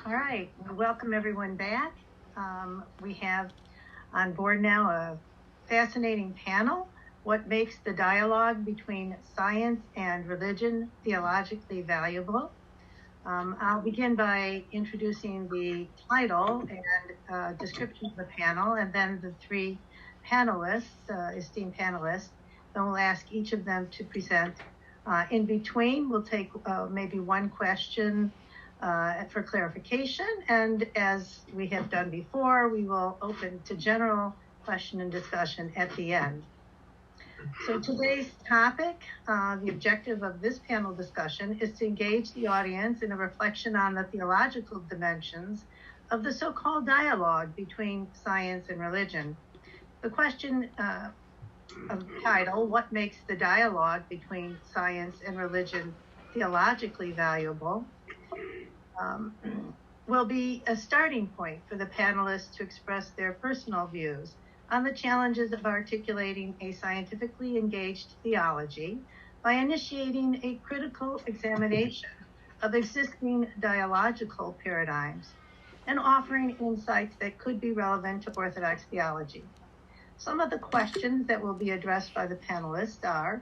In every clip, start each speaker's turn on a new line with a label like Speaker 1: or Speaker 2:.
Speaker 1: All right, welcome everyone back. We have on board now a fascinating panel, What Makes the Dialogue Between Science and Religion Theologically Valuable? I'll begin by introducing the title and description of the panel, and then the three panelists, esteemed panelists. Then we'll ask each of them to present. In between, we'll take maybe one question for clarification, and as we have done before, we will open to general question and discussion at the end. So today's topic, the objective of this panel discussion is to engage the audience in a reflection on the theological dimensions of the so-called dialogue between science and religion. The question of the title, What Makes the Dialogue Between Science and Religion Theologically Valuable, will be a starting point for the panelists to express their personal views on the challenges of articulating a scientifically engaged theology by initiating a critical examination of existing dialogical paradigms and offering insights that could be relevant to Orthodox theology. Some of the questions that will be addressed by the panelists are,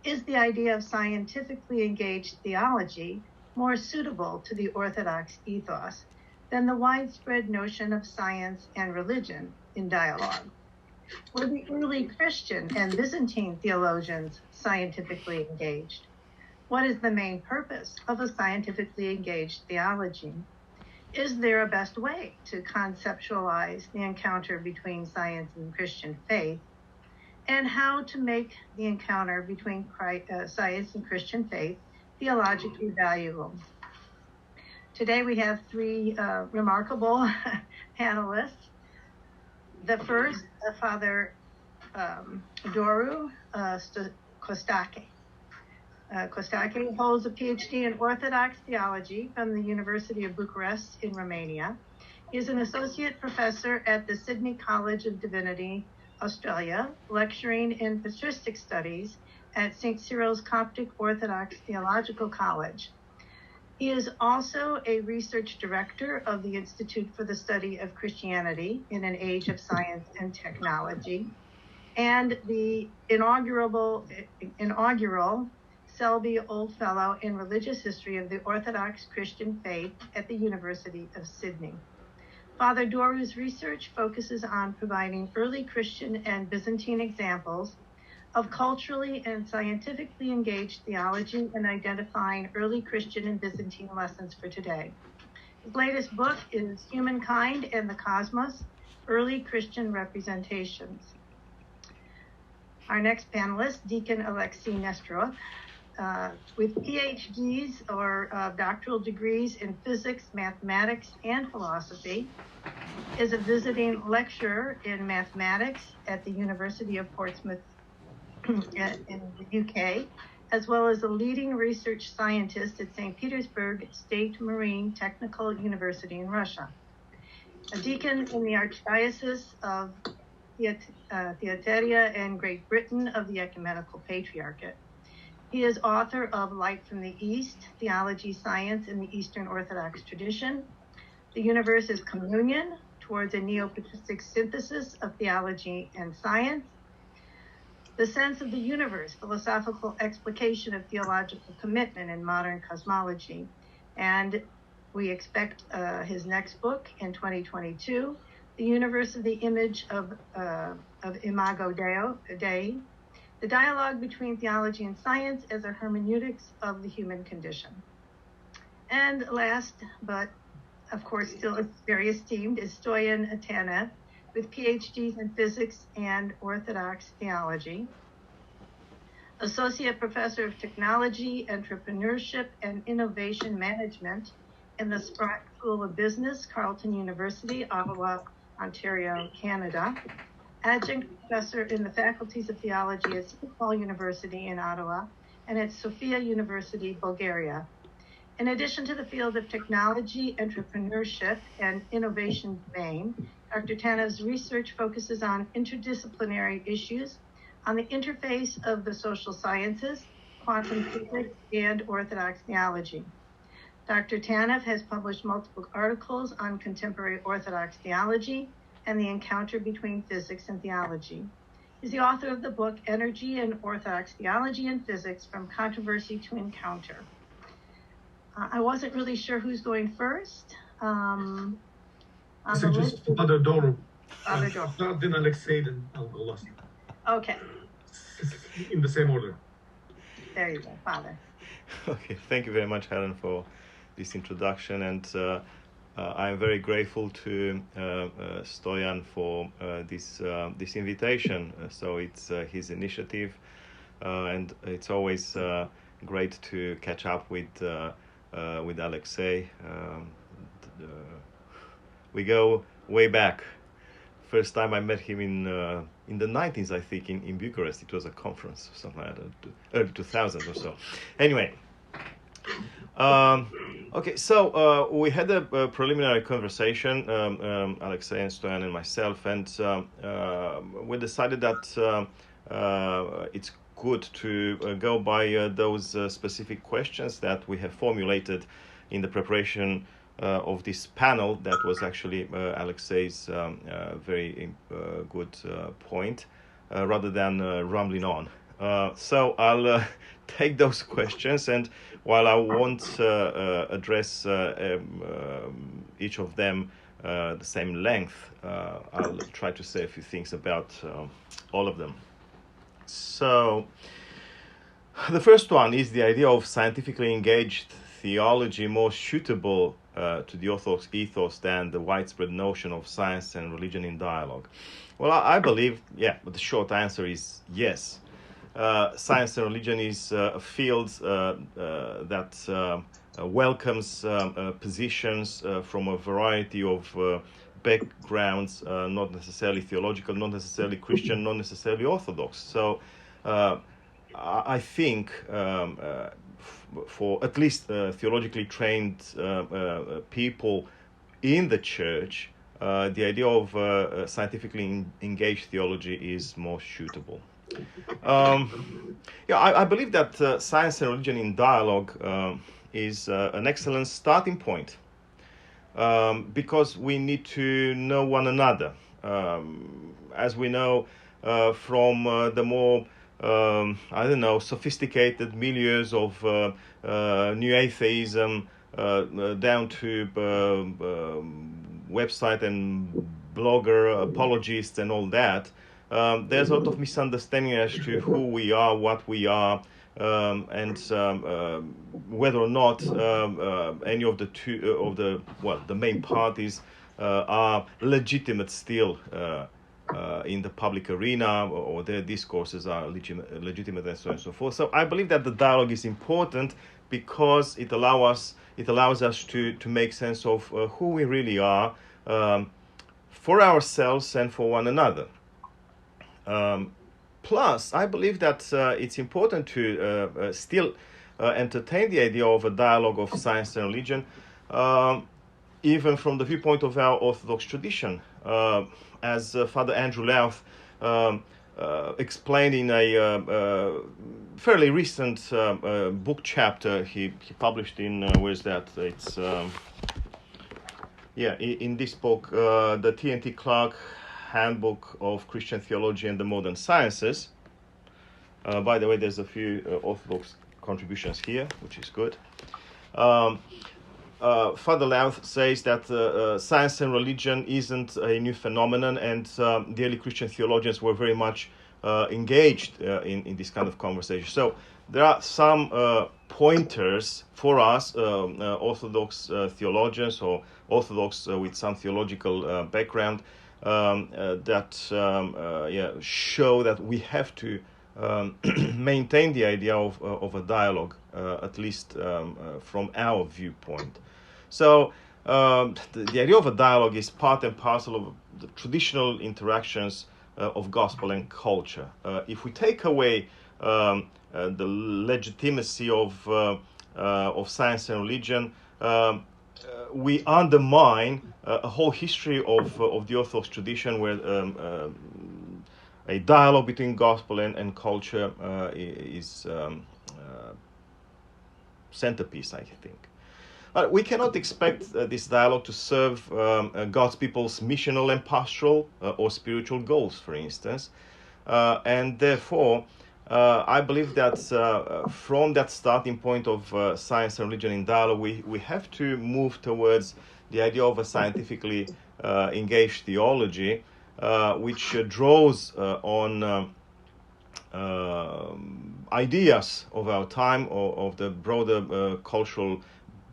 Speaker 1: is the idea of scientifically engaged theology more suitable to the Orthodox ethos than the widespread notion of science and religion in dialogue? Were the early Christian and Byzantine theologians scientifically engaged? What is the main purpose of a scientifically engaged theology? Is there a best way to conceptualize the encounter between science and Christian faith, and how to make the encounter between science and Christian faith theologically valuable? Today we have three remarkable panelists. The first, Father Doru Costache. Costache holds a PhD in Orthodox Theology from the University of Bucharest in Romania. He is an associate professor at the Sydney College of Divinity, Australia, lecturing in patristic studies at St. Cyril's Coptic Orthodox Theological College. He is also a research director of the Institute for the Study of Christianity in an Age of Science and Technology, and the inaugural Selby Old Fellow in Religious History of the Orthodox Christian Faith at the University of Sydney. Father Doru's research focuses on providing early Christian and Byzantine examples of culturally and scientifically engaged theology and identifying early Christian and Byzantine lessons for today. His latest book is Humankind and the Cosmos, Early Christian Representations. Our next panelist, Deacon Alexei Nesterov, with PhDs or doctoral degrees in physics, mathematics, and philosophy, is a visiting lecturer in mathematics at the University of Portsmouth in the UK, as well as a leading research scientist at St. Petersburg State Marine Technical University in Russia. A deacon in the Archdiocese of Theateria and Great Britain of the Ecumenical Patriarchate. He is author of Light from the East, Theology, Science in the Eastern Orthodox Tradition, The Universe is Communion, Towards a Neo-Patristic Synthesis of Theology and Science, The Sense of the Universe, Philosophical Explication of Theological Commitment in Modern Cosmology. And we expect his next book in 2022, The Universe of the Image of Imago Dei, The Dialogue Between Theology and Science as a Hermeneutics of the Human Condition. And last, but of course still very esteemed, is Stoyan Tanev, with PhDs in physics and Orthodox theology, Associate Professor of Technology, Entrepreneurship, and Innovation Management in the Sprott School of Business, Carleton University, Ottawa, Ontario, Canada, Adjunct Professor in the Faculties of Theology at St. Paul University in Ottawa and at Sofia University, Bulgaria. In addition to the field of technology, entrepreneurship, and innovation domain, Dr. Tanev's research focuses on interdisciplinary issues on the interface of the social sciences, quantum physics, and Orthodox theology. Dr. Tanev has published multiple articles on contemporary Orthodox theology and the encounter between physics and theology. He's the author of the book Energy in Orthodox Theology and Physics, From Controversy to Encounter. I wasn't really sure who's going first. On the list,
Speaker 2: Father Doru.
Speaker 1: Father Doru.
Speaker 2: Then Alexei, then I'll go last.
Speaker 1: Okay.
Speaker 2: In the same order.
Speaker 1: There you go, Father.
Speaker 3: Okay, thank you very much, Helen, for this introduction, and I'm very grateful to Stoyan for this invitation. So it's his initiative, and it's always great to catch up with Alexei. We go way back. First time I met him in the 90s, I think, in Bucharest. It was a conference or something like that, early 2000s or so. Anyway, okay, so we had a preliminary conversation, Alexei and Stoyan and myself, and we decided that it's good to go by those specific questions that we have formulated in the preparation of this panel. That was actually Alexei's very good point, rather than rambling on. So I'll take those questions, and while I won't address each of them the same length, I'll try to say a few things about all of them. So the first one is the idea of scientifically engaged theology more suitable to the Orthodox ethos than the widespread notion of science and religion in dialogue. Well, I believe, but the short answer is yes. Science and religion is a field that welcomes positions from a variety of backgrounds, not necessarily theological, not necessarily Christian, not necessarily Orthodox. So I think for at least theologically trained people in the church, the idea of scientifically engaged theology is more suitable. I believe that science and religion in dialogue is an excellent starting point, because we need to know one another. As we know from the more sophisticated milieus of new atheism, down to website and blogger apologists and all that. There's a lot of misunderstanding as to who we are, what we are, and whether or not any of the main parties are legitimate still in the public arena, or their discourses are legitimate, and so on and so forth. So I believe that the dialogue is important because it allows us to make sense of who we really are, for ourselves and for one another. Plus, I believe that it's important to still entertain the idea of a dialogue of science and religion, even from the viewpoint of our Orthodox tradition. As Father Andrew Louth explained in a fairly recent book chapter he published in, where's that? It's, in this book, the T.N.T. Clark Handbook of Christian Theology and the Modern Sciences. By the way, there's a few Orthodox contributions here, which is good. Father Louth says that science and religion isn't a new phenomenon, and the early Christian theologians were very much engaged in this kind of conversation. So there are some pointers for us, Orthodox theologians or Orthodox with some theological background, that show that we have to maintain the idea of a dialogue, at least from our viewpoint. So the idea of a dialogue is part and parcel of the traditional interactions of gospel and culture. If we take away the legitimacy of science and religion, we undermine a whole history of the Orthodox tradition, where a dialogue between gospel and culture is centerpiece, I think. But we cannot expect this dialogue to serve God's people's missional and pastoral or spiritual goals, for instance. And therefore, I believe that from that starting point of science and religion in dialogue, we have to move towards the idea of a scientifically engaged theology, which draws on ideas of our time, or of the broader cultural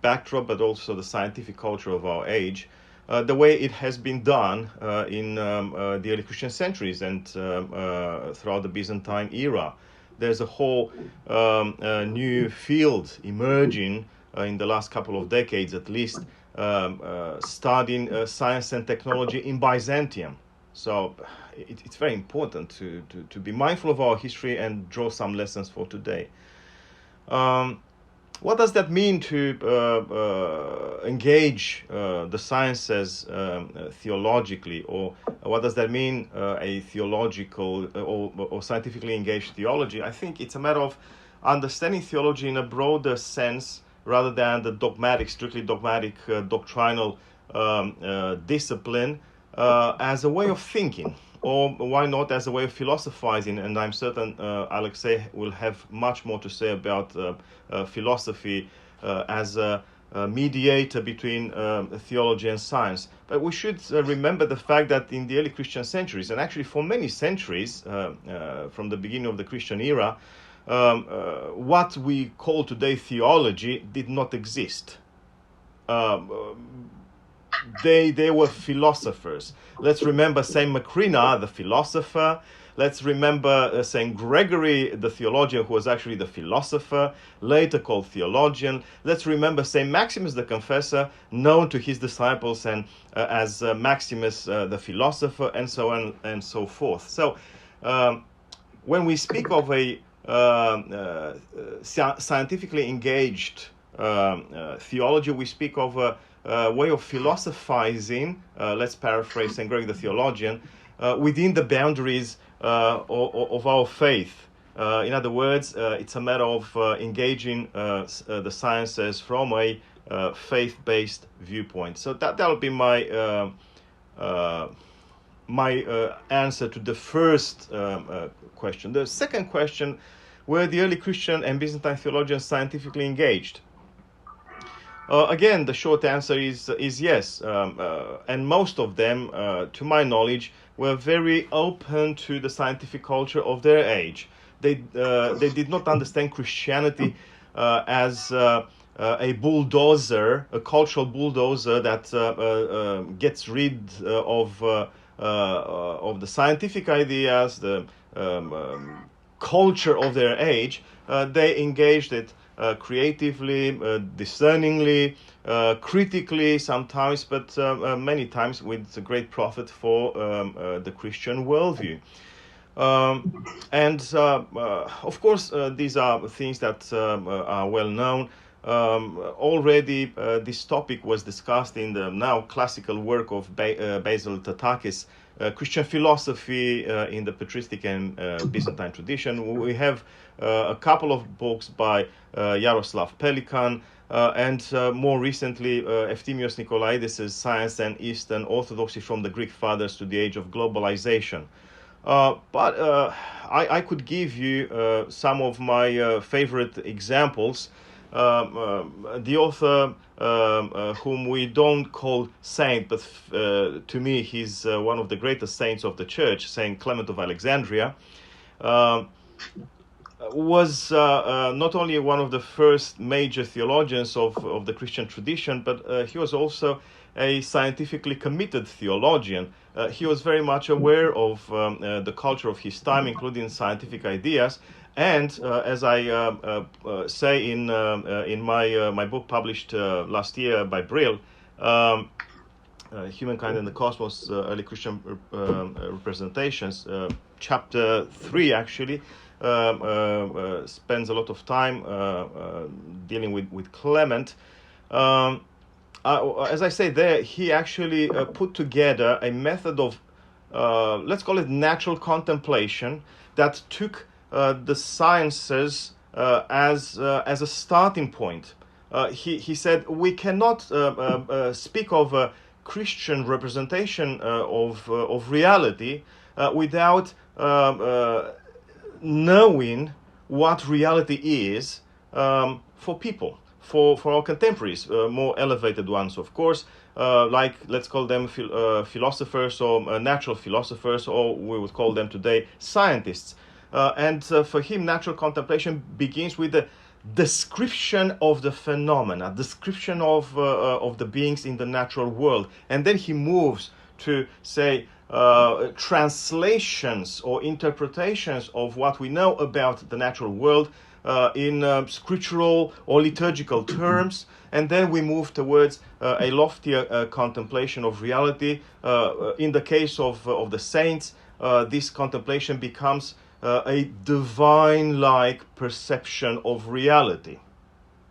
Speaker 3: backdrop, but also the scientific culture of our age, the way it has been done in the early Christian centuries and throughout the Byzantine era. There's a whole new field emerging in the last couple of decades at least, studying science and technology in Byzantium. So it's very important to be mindful of our history and draw some lessons for today. What does that mean to engage the sciences theologically, or what does that mean, a theological or scientifically engaged theology? I think it's a matter of understanding theology in a broader sense rather than the strictly dogmatic doctrinal discipline, as a way of thinking, or why not as a way of philosophizing. And I'm certain Alexei will have much more to say about philosophy as a mediator between theology and science. But we should remember the fact that in the early Christian centuries, and actually for many centuries from the beginning of the Christian era, what we call today theology did not exist. They were philosophers. Let's remember Saint Macrina, the philosopher. Let's remember Saint Gregory, the theologian, who was actually the philosopher, later called theologian. Let's remember Saint Maximus the Confessor, known to his disciples and as Maximus the philosopher, and so on and so forth. So when we speak of a scientifically engaged theology, we speak of a way of philosophizing, let's paraphrase St. Gregory the theologian, within the boundaries of our faith. In other words, it's a matter of engaging the sciences from a faith-based viewpoint. So that'll be my answer to the first question. The second question: were the early Christian and Byzantine theologians scientifically engaged? Again, the short answer is yes, and most of them, to my knowledge, were very open to the scientific culture of their age. They did not understand Christianity as a bulldozer, a cultural bulldozer that gets rid of the scientific ideas, the culture of their age. They engaged it creatively, discerningly, critically sometimes, but many times with great profit for the Christian worldview. And of course, these are things that are well known. Already this topic was discussed in the now classical work of Basil Tatakis, Christian philosophy in the patristic and Byzantine tradition. We have a couple of books by Yaroslav Pelikan, and more recently Efthymios Nikolaidis' Science and Eastern Orthodoxy from the Greek Fathers to the Age of Globalization. But I could give you some of my favorite examples. The author whom we don't call saint, but to me he's one of the greatest saints of the church, Saint Clement of Alexandria, was not only one of the first major theologians of the Christian tradition, but he was also a scientifically committed theologian. He was very much aware of the culture of his time, including scientific ideas. And as I say in my book published last year by Brill, Humankind and the Cosmos, Early Christian Representations, chapter 3 actually spends a lot of time dealing with Clement. As I say there, he actually put together a method of, let's call it natural contemplation, that took the sciences as a starting point. he said we cannot speak of a Christian representation of reality without knowing what reality is for people, for our contemporaries, more elevated ones, of course, like let's call them philosophers or natural philosophers, or we would call them today scientists. And for him, natural contemplation begins with the description of the phenomena, description of the beings in the natural world, and then he moves to say translations or interpretations of what we know about the natural world in scriptural or liturgical terms, and then we move towards a loftier contemplation of reality. In the case of the saints, this contemplation becomes a divine-like perception of reality,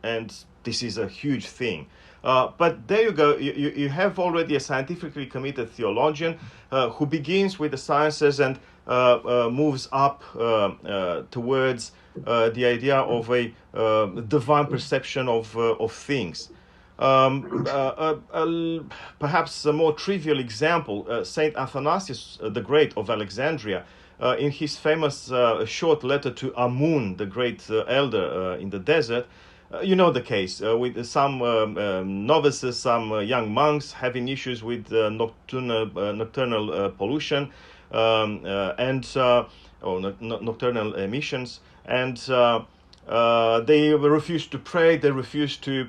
Speaker 3: and this is a huge thing. But there you go. You have already a scientifically committed theologian who begins with the sciences and moves up towards the idea of a divine perception of things. Perhaps a more trivial example, Saint Athanasius the Great of Alexandria, in his famous short letter to Amun, the great elder in the desert, you know the case, with some novices, some young monks having issues with nocturnal pollution nocturnal emissions, and they refuse to pray, they refuse to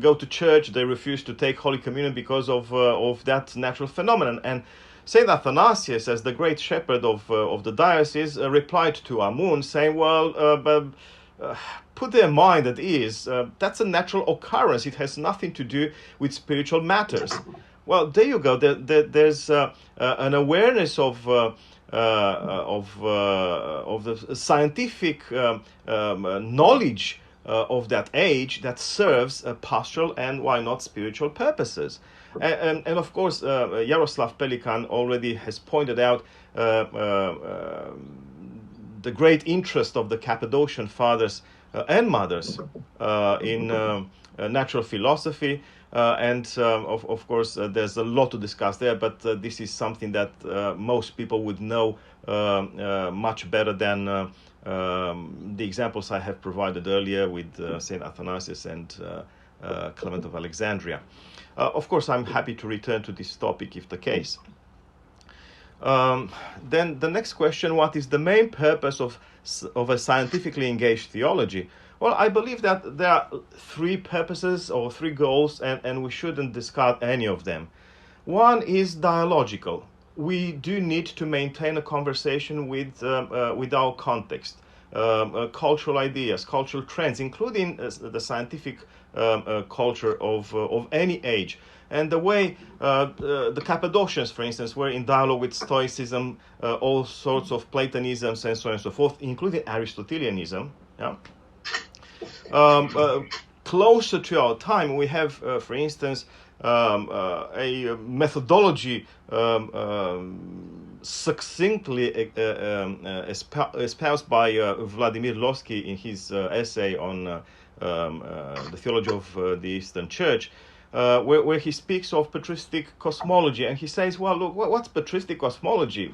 Speaker 3: go to church, they refuse to take Holy Communion because of that natural phenomenon. And Saint Athanasius, as the great shepherd of the diocese, replied to Amun saying, well, put their mind at ease. That's a natural occurrence. It has nothing to do with spiritual matters. Well, there you go. There's an awareness of the scientific knowledge of that age that serves pastoral and why not spiritual purposes. And of course, Jaroslav Pelikan already has pointed out the great interest of the Cappadocian fathers and mothers in natural philosophy. Of course, there's a lot to discuss there, but this is something that most people would know much better than the examples I have provided earlier with St. Athanasius and Clement of Alexandria. Of course, I'm happy to return to this topic if the case. Then the next question, what is the main purpose of a scientifically engaged theology? Well, I believe that there are three purposes or three goals, and we shouldn't discard any of them. One is dialogical. We do need to maintain a conversation with our context, cultural ideas, cultural trends, including the scientific culture of any age. And the way the Cappadocians, for instance, were in dialogue with Stoicism, all sorts of Platonisms, and so on and so forth, including Aristotelianism. Yeah. Closer to our time, we have, for instance, a methodology succinctly espoused by Vladimir Lossky in his essay on the theology of the Eastern Church, where he speaks of patristic cosmology, and he says, well, look, what's patristic cosmology?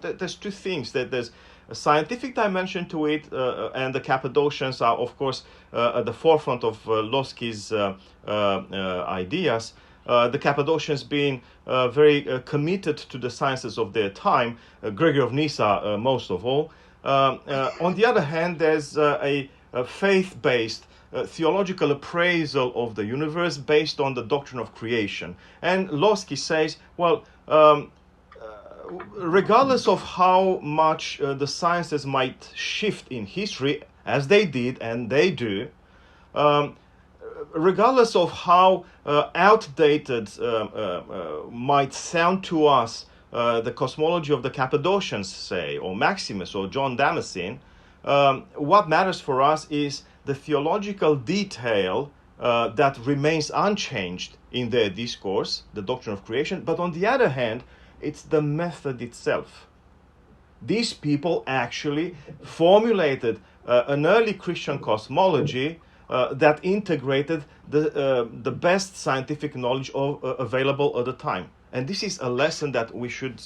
Speaker 3: There's two things. There's a scientific dimension to it, and the Cappadocians are, of course, at the forefront of Lossky's ideas. The Cappadocians being very committed to the sciences of their time, Gregory of Nyssa most of all. On the other hand, there's a faith-based theological appraisal of the universe based on the doctrine of creation. And Lossky says, well, regardless of how much the sciences might shift in history, as they did and they do, regardless of how outdated might sound to us the cosmology of the Cappadocians, say, or Maximus or John Damascene, what matters for us is the theological detail that remains unchanged in their discourse, the doctrine of creation. But on the other hand, it's the method itself. These people actually formulated an early Christian cosmology that integrated the best scientific knowledge available at the time. And this is a lesson that we should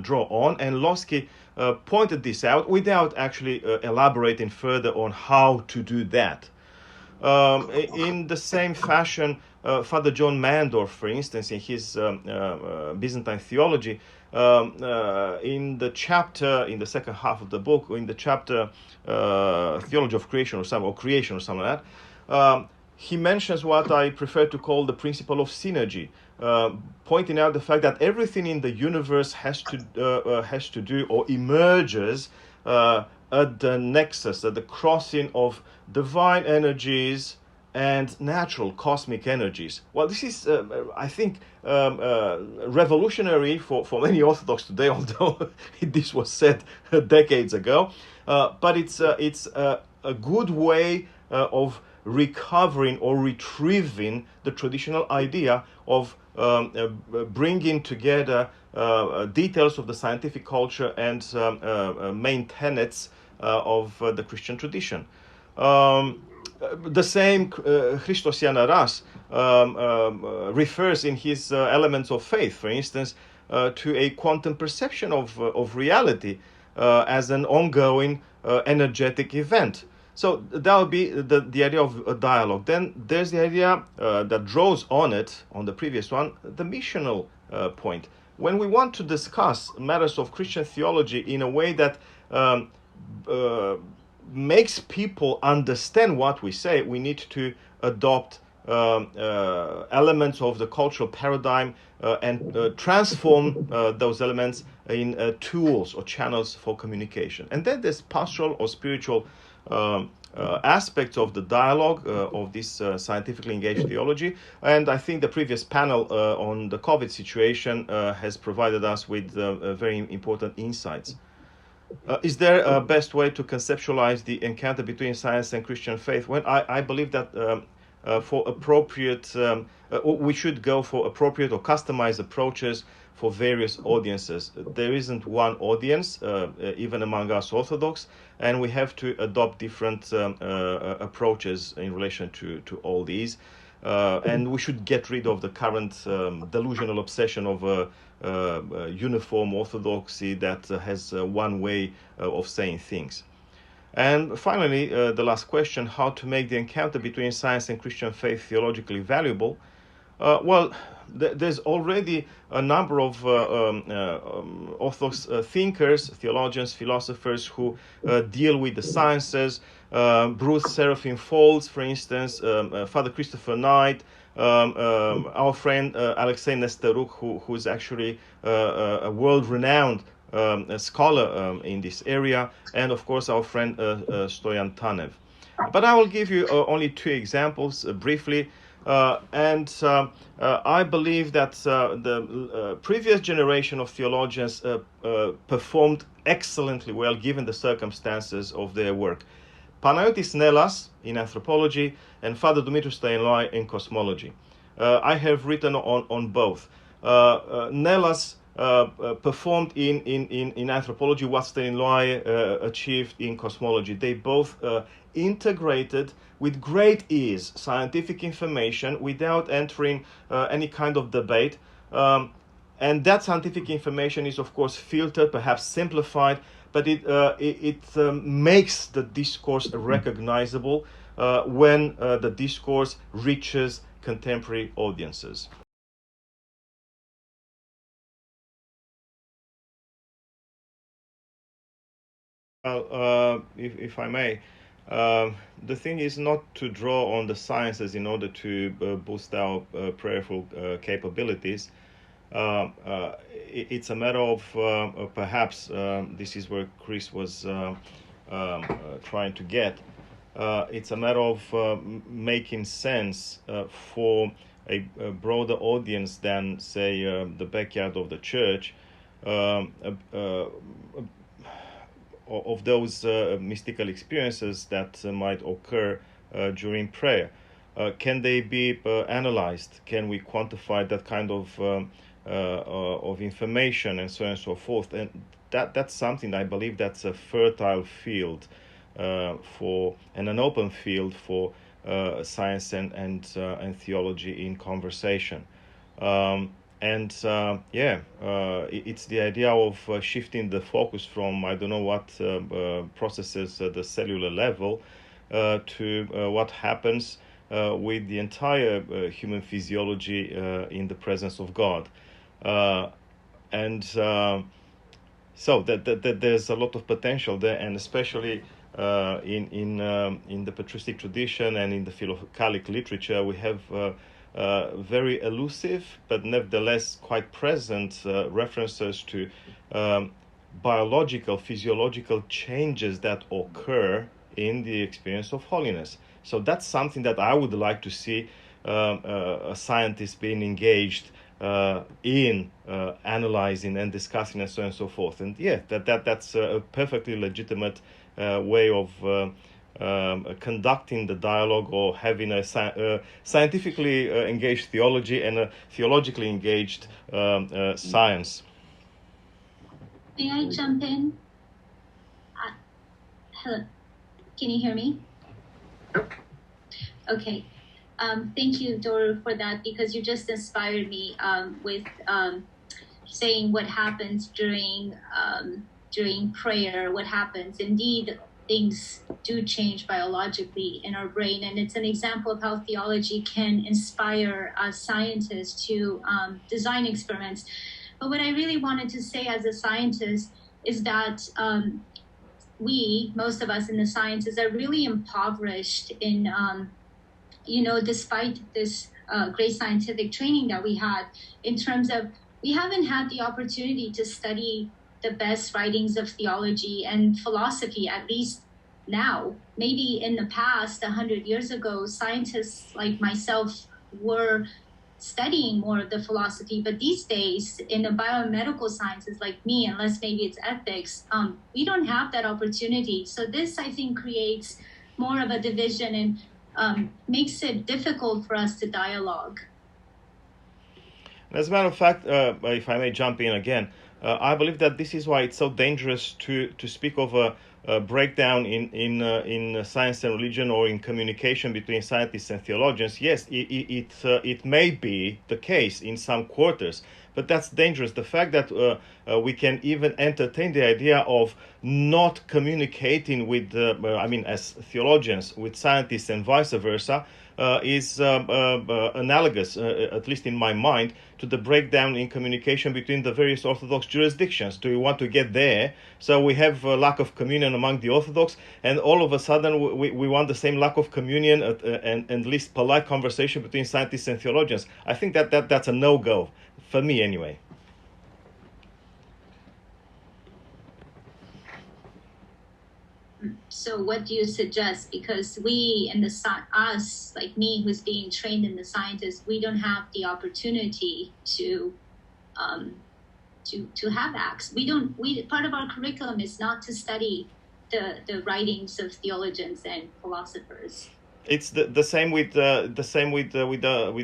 Speaker 3: draw on. And Losky pointed this out without actually elaborating further on how to do that. In the same fashion, Father John Mandorf, for instance, in his Byzantine Theology, in the second half of the book, in the chapter Theology of Creation or Creation or something like that, he mentions what I prefer to call the principle of synergy, pointing out the fact that everything in the universe has to do or emerges at the nexus, at the crossing of divine energies and natural cosmic energies. Well, this is, I think, revolutionary for many Orthodox today, although this was said decades ago. But it's a good way of recovering or retrieving the traditional idea of bringing together details of the scientific culture and main tenets of the Christian tradition. The same Christos Yanaras refers in his Elements of Faith, for instance, to a quantum perception of reality as an ongoing energetic event. So that would be the idea of a dialogue. Then there's the idea that draws on it, on the previous one, the missional point. When we want to discuss matters of Christian theology in a way that makes people understand what we say, we need to adopt elements of the cultural paradigm and transform those elements in tools or channels for communication. And then there's pastoral or spiritual aspects of the dialogue of this scientifically engaged theology. And I think the previous panel on the COVID situation has provided us with very important insights. Is there a best way to conceptualize the encounter between science and Christian faith? Well, I believe that for appropriate, we should go for appropriate or customized approaches for various audiences. There isn't one audience, even among us Orthodox, and we have to adopt different approaches in relation to all these. And we should get rid of the current delusional obsession of uniform orthodoxy that has one way of saying things. And finally, the last question, how to make the encounter between science and Christian faith theologically valuable? Well, there's already a number of Orthodox thinkers, theologians, philosophers who deal with the sciences. Bruce Seraphim Folds, for instance, Father Christopher Knight, our friend Alexei Nesteruk, who is actually a world-renowned scholar in this area, and of course our friend Stoyan Tanev. But I will give you only two examples briefly. I believe that the previous generation of theologians performed excellently well given the circumstances of their work. Panayotis Nelas in anthropology and Father Dumitru Stăniloae in cosmology. I have written on both. Nelas performed in anthropology what Stăniloae achieved in cosmology. They both integrated with great ease scientific information without entering any kind of debate. And that scientific information is, of course, filtered, perhaps simplified, but it makes the discourse recognizable when the discourse reaches contemporary audiences. Well, if I may, the thing is not to draw on the sciences in order to boost our prayerful capabilities. It's a matter of perhaps this is where Chris was trying to get. It's a matter of making sense for a broader audience than, say, the backyard of the church, of those mystical experiences that might occur during prayer. Can they be analyzed? Can we quantify that kind of information and so on and so forth? And that's something I believe that's a fertile field for and an open field for science and theology in conversation. It's the idea of shifting the focus from I don't know what processes at the cellular level to what happens with the entire human physiology in the presence of God. So that there's a lot of potential there, and especially in the patristic tradition and in the Philosophers literature, we have very elusive but nevertheless quite present references to biological, physiological changes that occur in the experience of holiness. So that's something that I would like to see a scientist being engaged in analyzing and discussing and so on and so forth. And that's a perfectly legitimate way of conducting the dialogue, or having a scientifically engaged theology and a theologically engaged science.
Speaker 4: May I jump in? Hello, can you hear me? Okay. Thank you, Doru, for that, because you just inspired me with saying what happens during prayer, what happens. Indeed, things do change biologically in our brain, and it's an example of how theology can inspire scientists to design experiments. But what I really wanted to say as a scientist is that most of us in the sciences, are really impoverished in despite this great scientific training that we had, in terms of we haven't had the opportunity to study the best writings of theology and philosophy, at least now. Maybe in the past, 100 years ago, scientists like myself were studying more of the philosophy, but these days in the biomedical sciences, like me, unless maybe it's ethics, we don't have that opportunity. So this, I think, creates more of a division and makes it difficult for us to dialogue.
Speaker 3: As a matter of fact, if I may jump in again, I believe that this is why it's so dangerous to speak of a breakdown in science and religion, or in communication between scientists and theologians. Yes, it may be the case in some quarters, but that's dangerous. The fact that we can even entertain the idea of not communicating with, as theologians, with scientists and vice versa, is analogous, at least in my mind, to the breakdown in communication between the various Orthodox jurisdictions. Do we want to get there? So we have a lack of communion among the Orthodox, and all of a sudden we want the same lack of communion and at least polite conversation between scientists and theologians. I think that's a no-go, for me anyway.
Speaker 4: So what do you suggest? Because we in us, like me, who's being trained in the scientists, we don't have the opportunity to have acts. Part of our curriculum is not to study the writings of theologians and philosophers.
Speaker 3: It's the same with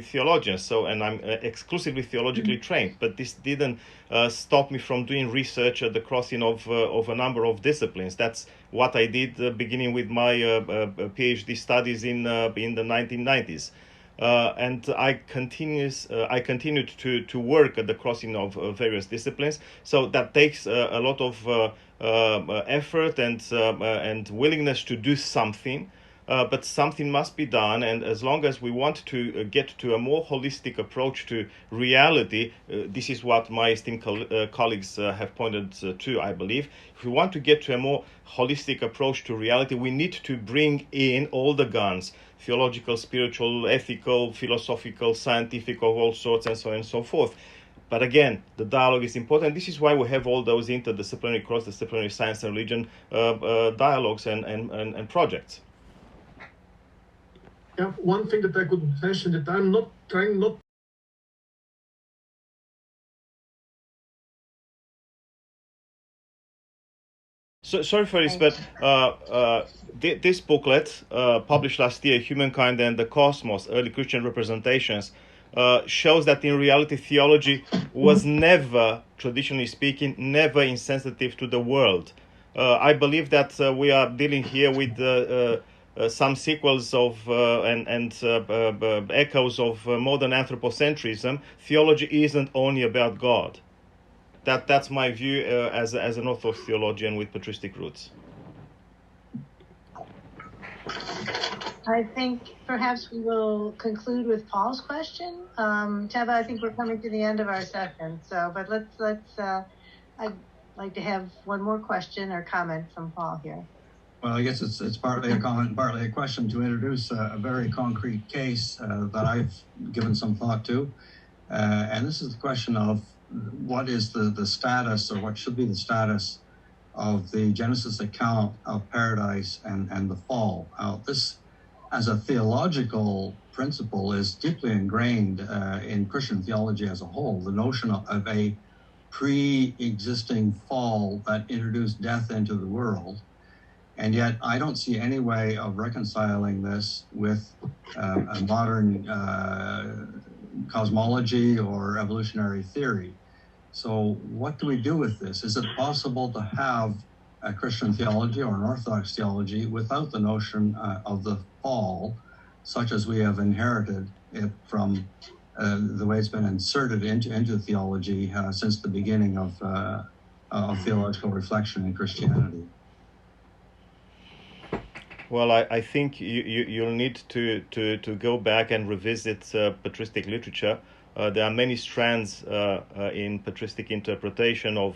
Speaker 3: theologians. So, and I'm exclusively theologically trained, but this didn't stop me from doing research at the crossing of a number of disciplines. That's what I did beginning with my PhD studies in the 1990s, and I continued to work at the crossing of various disciplines. So that takes a lot of effort and willingness to do something. But something must be done, and as long as we want to get to a more holistic approach to reality, this is what my esteemed colleagues have pointed to, I believe. If we want to get to a more holistic approach to reality, we need to bring in all the guns: theological, spiritual, ethical, philosophical, scientific, of all sorts, and so on and so forth. But again, the dialogue is important. This is why we have all those interdisciplinary, cross-disciplinary science and religion dialogues and projects.
Speaker 2: Yeah, one thing that I could mention, that I'm not trying not.
Speaker 3: So, sorry for this, but this booklet, published last year, Humankind and the Cosmos, Early Christian Representations, shows that in reality theology was never, traditionally speaking, never insensitive to the world. I believe that we are dealing here with some sequels of and echoes of modern anthropocentrism, theology isn't only about God. That's my view as an Orthodox theologian with patristic roots.
Speaker 1: I think perhaps we will conclude with Paul's question. Teva, I think we're coming to the end of our session. But let's. I'd like to have one more question or comment from Paul here.
Speaker 5: Well, I guess it's partly a comment and partly a question to introduce a very concrete case that I've given some thought to. And this is the question of what is the status, or what should be the status of the Genesis account of paradise and the fall. This, as a theological principle, is deeply ingrained in Christian theology as a whole. The notion of a pre-existing fall that introduced death into the world. And yet I don't see any way of reconciling this with a modern cosmology or evolutionary theory. So what do we do with this? Is it possible to have a Christian theology or an Orthodox theology without the notion of the fall, such as we have inherited it from the way it's been inserted into theology since the beginning of theological reflection in Christianity?
Speaker 3: Well, I think you'll need to go back and revisit patristic literature. There are many strands in patristic interpretation of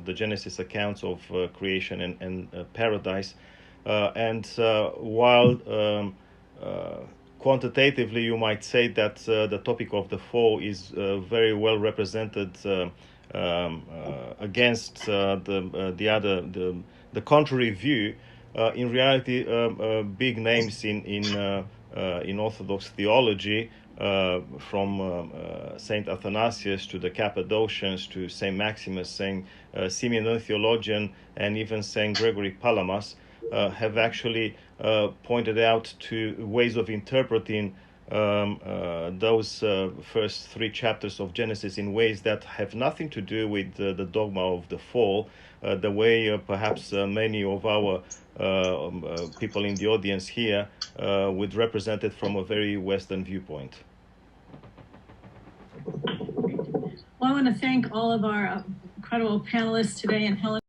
Speaker 3: the Genesis accounts of creation and paradise. And while quantitatively you might say that the topic of the fall is very well represented against the contrary view, in reality, big names in Orthodox theology, from Saint Athanasius to the Cappadocians to Saint Maximus, Saint Simeon the Theologian, and even Saint Gregory Palamas, have actually pointed out to ways of interpreting those first three chapters of Genesis in ways that have nothing to do with the dogma of the fall, the way perhaps many of our people in the audience here would represent it from a very Western viewpoint.
Speaker 6: Well, I want to thank all of our incredible panelists today, and Helen,